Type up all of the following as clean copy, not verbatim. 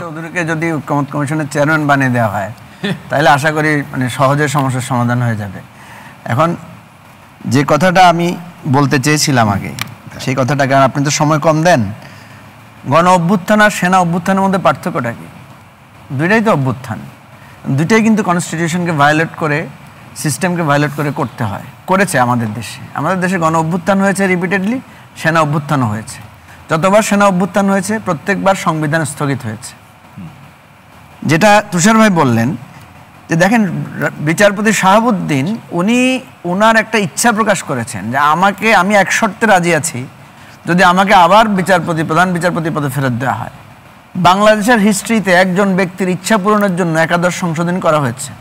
চৌধুরীকে যদি ঐক্যমত কমিশনের চেয়ারম্যান বানিয়ে দেওয়া হয় তাহলে আশা করি মানে সহজে সমস্যার সমাধান হয়ে যাবে। এখন যে কথাটা আমি বলতে চেয়েছিলাম আগে, সেই কথাটা, কারণ আপনি তো সময় কম দেন, গণ অভ্যুত্থান আর সেনা অভ্যুত্থানের মধ্যে পার্থক্যটা কি? দুইটাই তো অভ্যুত্থান, দুইটাই কিন্তু কনস্টিটিউশনকে ভায়োলেট করে, সিস্টেমকে ভায়োলেট করে করতে হয়, করেছে আমাদের দেশে। আমাদের দেশে গণ অভ্যুত্থান হয়েছে রিপিটেডলি, সেনা অভ্যুত্থানও হয়েছে। যতবার সেনা অভ্যুত্থান হয়েছে প্রত্যেকবার সংবিধান স্থগিত হয়েছে। যেটা তুষার ভাই বললেন যে দেখেন, বিচারপতি শাহাবুদ্দিন উনি ওনার একটা ইচ্ছা প্রকাশ করেছেন যে আমি এক শর্তে রাজি আছি, যদি আমাকে আবার প্রধান বিচারপতি পদে ফেরত দেওয়া হয়। বাংলাদেশের হিস্ট্রিতে একজন ব্যক্তির ইচ্ছা পূরণের জন্য একাদশ সংশোধনী করা হয়েছে,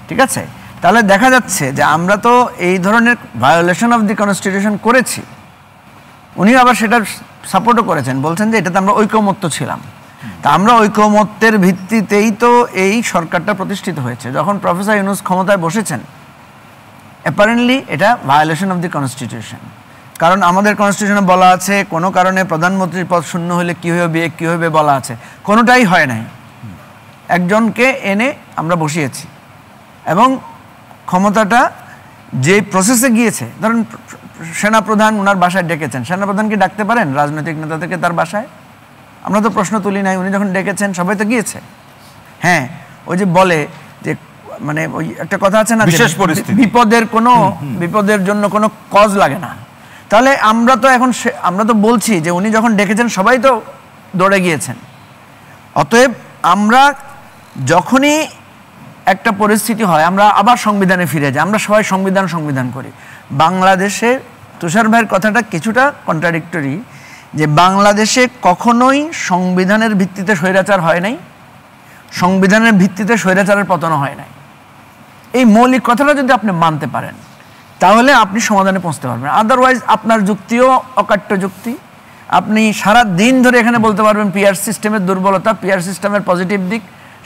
ঠিক আছে? তাহলে দেখা যাচ্ছে যে আমরা তো এই ধরনের ভায়োলেশন অফ দি কনস্টিটিউশন করেছি। উনিও আবার সেটার সাপোর্টও করেছেন, বলছেন যে এটাতে আমরা ঐকমত্য ছিলাম। তা আমরা ঐকমত্যের ভিত্তিতেই তো এই সরকারটা প্রতিষ্ঠিত হয়েছে। যখন প্রফেসর ইউনূস ক্ষমতায় বসেছেন, অ্যাপারেন্টলি এটা ভায়োলেশন অফ দি কনস্টিটিউশন। কারণ আমাদের কনস্টিটিউশনে বলা আছে কোনো কারণে প্রধানমন্ত্রীর পদ শূন্য হলে কী হবে বলা আছে, কোনোটাই হয় নাই। একজনকে এনে আমরা বসিয়েছি এবং ক্ষমতাটা যে প্রসেসে গিয়েছে, ধরুন সেনাপ্রধান ওনার বাসায় ডেকেছেন, সেনাপ্রধান কি ডাকতে পারেন রাজনৈতিক নেতাদেরকে তার বাসায়? আমরা তো প্রশ্ন তুলি নাই, উনি যখন ডেকেছেন সবাই তো গিয়েছে। হ্যাঁ, ওই যে বলে যে মানে ওই একটা কথা আছে না, বিপদের জন্য কোনো কজ লাগে না। তাহলে আমরা তো বলছি যে উনি যখন ডেকেছেন সবাই তো দৌড়ে গিয়েছেন। অতএব আমরা যখনই একটা পরিস্থিতি হয় আমরা আবার সংবিধানে ফিরে যাই, আমরা সবাই সংবিধান করি। বাংলাদেশে তুষার ভাইয়ের কথাটা কিছুটা কন্ট্রাডিক্টরি, যে বাংলাদেশে কখনোই সংবিধানের ভিত্তিতে স্বৈরাচার হয় নাই, সংবিধানের ভিত্তিতে স্বৈরাচারের পতন হয় নাই। এই মৌলিক কথাটা যদি আপনি মানতে পারেন তাহলে আপনি সমাধানে পৌঁছতে পারবেন। আদারওয়াইজ আপনার যুক্তিও অকাট্য যুক্তি। আপনি সারা দিন ধরে এখানে বলতে পারবেন পিআর সিস্টেমের দুর্বলতা, পিআর সিস্টেমের পজিটিভ দিক,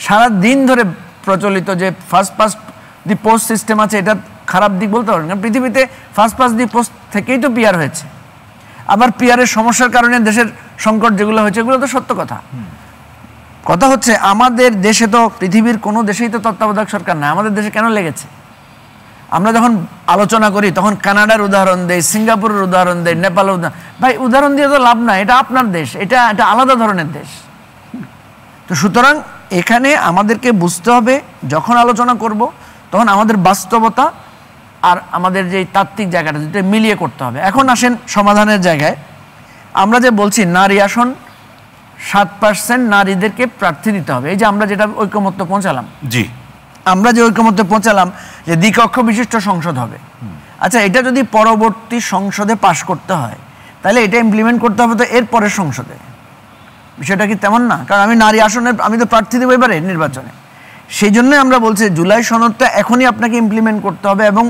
সারা দিন ধরে প্রচলিত যে first past the post system আছে এটা খারাপ দিক বলতে পারবেন। কারণ পৃথিবীতে ফার্স্ট পাস্ট দি পোস্ট থেকেই তো পিআর হয়েছে। আবার পিআরের সমস্যার কারণে দেশের সংকট যেগুলো হয়েছে এগুলো তো সত্য কথা। কথা হচ্ছে আমাদের দেশে তো পৃথিবীর কোনো দেশেই তো তত্ত্বাবধায়ক সরকার নাই, আমাদের দেশে কেন লেগেছে? আমরা যখন আলোচনা করি তখন কানাডার উদাহরণ দেয়, সিঙ্গাপুরের উদাহরণ দেয়, নেপালের ভাই উদাহরণ দিয়ে তো লাভ নাই, এটা আপনার দেশ, এটা আলাদা ধরনের দেশ। তো সুতরাং এখানে আমাদেরকে বুঝতে হবে যখন আলোচনা করব তখন আমাদের বাস্তবতা আর আমাদের যে তাত্ত্বিক জায়গাটা যেটা মিলিয়ে করতে হবে। এখন আসেন সমাধানের জায়গায়। আমরা যে বলছি নারী আসন 7% নারীদেরকে প্রার্থী দিতে হবে, এই যে আমরা যেটা ঐকমত্য পৌঁছালাম, জি আমরা যে ঐকমত্যে পৌঁছালাম যে দ্বিকক্ষ বিশিষ্ট সংসদ হবে। আচ্ছা, এটা যদি পরবর্তী সংসদে পাশ করতে হয় তাহলে এটা ইমপ্লিমেন্ট করতে হবে তো এর পরের সংসদে। বিষয়টা কি তেমন না? কারণ আমি নারী আসনের আমি তো প্রার্থী দেবো এবারে নির্বাচনে। সেই জন্যই আমরা বলছি জুলাই সনদটা এখনই আপনাকে ইমপ্লিমেন্ট করতে হবে এবং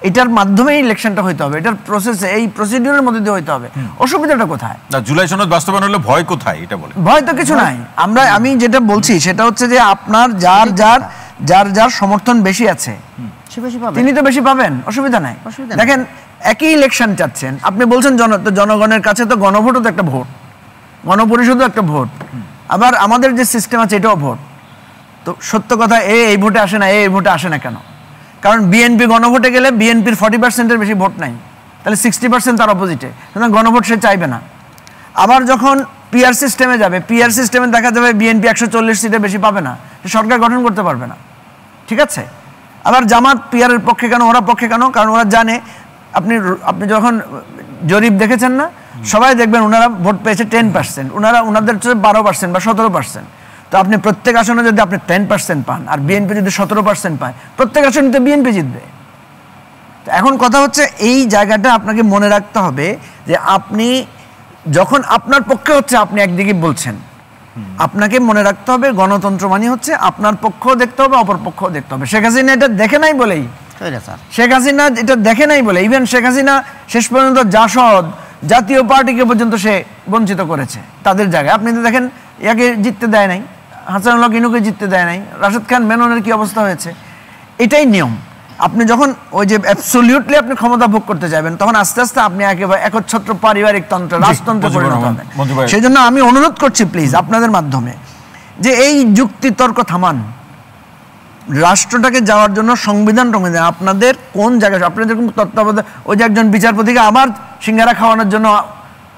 এটার মাধ্যমেই ইলেকশনটা হইতে হবে, এটার প্রসেসে এই প্রসিডিউরের মধ্যে দিয়ে হইতে হবে। অসুবিধাটা কোথায়? না, জুলাই সনদ বাস্তবায়ন হলে ভয় কোথায় এটা বলে? ভয় তো কিছু নাই। আমি যেটা বলছি সেটা হচ্ছে যে আপনার যার সমর্থন বেশি আছে তিনি তো বেশি পাবেন, অসুবিধা নাই। দেখেন একই ইলেকশন চাচ্ছেন আপনি, বলছেন জনগণের কাছে তো গণভোটও তো একটা ভোট, গণপরিষদও একটা ভোট, আবার আমাদের যে সিস্টেম আছে এটাও ভোট। তো সত্য কথা এই ভোটে আসে না, এই ভোটে আসে না কেন? কারণ বিএনপি গণভোটে গেলে বিএনপির 40%-এর বেশি ভোট নাই, তাহলে 60% তার অপোজিটে, সুতরাং গণভোট সে চাইবে না। আবার যখন পিআর সিস্টেমে যাবে, পিআর সিস্টেমে দেখা যাবে বিএনপি 140 সিটের বেশি পাবে না, সরকার গঠন করতে পারবে না, ঠিক আছে? আবার জামাত পিআরের পক্ষে কেন, ওরা পক্ষে কেন? কারণ ওরা জানে আপনি যখন জরিপ দেখেছেন না, সবাই দেখবেন ওনারা ভোট পেয়েছে 10%, ওনাদের 12% বা 17%। তো আপনি প্রত্যেক আসনে যদি আপনি 10% পান আর বিএনপি যদি 17% পায়, প্রত্যেক আসনে তো বিএনপি জিতবে। এখন কথা হচ্ছে এই জায়গাটা আপনাকে মনে রাখতে হবে যে আপনি যখন আপনার পক্ষে হচ্ছে আপনি একদিকে বলছেন, আপনাকে মনে রাখতে হবে গণতন্ত্র মানে হচ্ছে আপনার পক্ষও দেখতে হবে অপর পক্ষও দেখতে হবে। শেখ হাসিনা এটা দেখে নাই বলেই, ইভেন শেখ হাসিনা শেষ পর্যন্ত জাসদ জাতীয় পার্টিকে পর্যন্ত সে বঞ্চিত করেছে তাদের জায়গায়। আপনি তো দেখেন ইয়াকে জিততে দেয় নাই, হাসানুল্লাহ ইনুকে জিততে দেয় নাই, রাশেদ খান মেননের কি অবস্থা হয়েছে। এটাই নিয়ম। আপনি যখন ওই যে অ্যাবসলিউটলি আপনি ক্ষমতা ভোগ করতে যাবেন তখন আস্তে আস্তে আপনি একেবারে একচ্ছত্র পারিবারিক তন্ত্র, রাজতন্ত্রে পরিণত হবেন। সেই জন্য আমি অনুরোধ করছি প্লিজ আপনাদের মাধ্যমে যে এই যুক্তি তর্ক থামান, রাষ্ট্রটাকে যাওয়ার জন্য সংবিধান আপনাদের কোন জায়গায়, আপনাদের যেরকম তত্ত্বাবধায়ক ওই যে একজন বিচারপতিকে আবার সিঙ্গারা খাওয়ানোর জন্য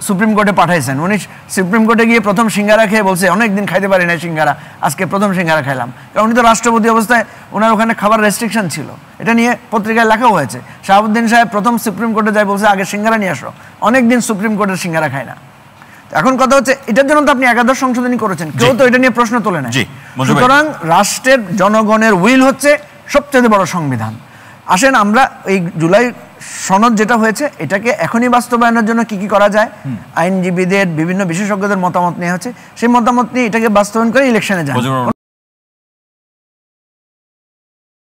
সুপ্রিম কোর্টে পাঠাইছেন, উনি সুপ্রিম কোর্টে গিয়ে প্রথম সিঙ্গারা খেয়ে বলছে অনেকদিন খাইতে পারি না সিঙ্গারা, আজকে প্রথম সিঙ্গারা খাইলাম, কারণ উনি তো রাষ্ট্রপতি অবস্থায়, ওনার ওখানে খাবার রেস্ট্রিকশন ছিল, এটা নিয়ে পত্রিকায় লেখাও হয়েছে। শাহাবুদ্দিন সাহেব প্রথম সুপ্রিম কোর্টে যায় বলছে আগে সিঙ্গারা নিয়ে আসো, অনেকদিন সুপ্রিম কোর্টের সিঙ্গারা খায় না। এখন কথা হচ্ছে এটার জন্য তো আপনি একাদশ সংশোধনী করেছেন, কেউ তো এটা নিয়ে প্রশ্ন তোলে না। সুতরাং রাষ্ট্রের জনগণের উইল হচ্ছে সবচেয়ে বড় সংবিধান। আসেন আমরা এই জুলাই সনদ যেটা হয়েছে এটাকে এখনই বাস্তবায়নের জন্য কি কি করা যায়, আইনজীবীদের বিভিন্ন বিশেষজ্ঞদের মতামত নেওয়া হচ্ছে, সেই মতামত নিয়ে এটাকে বাস্তবায়ন করে ইলেকশনে যায়।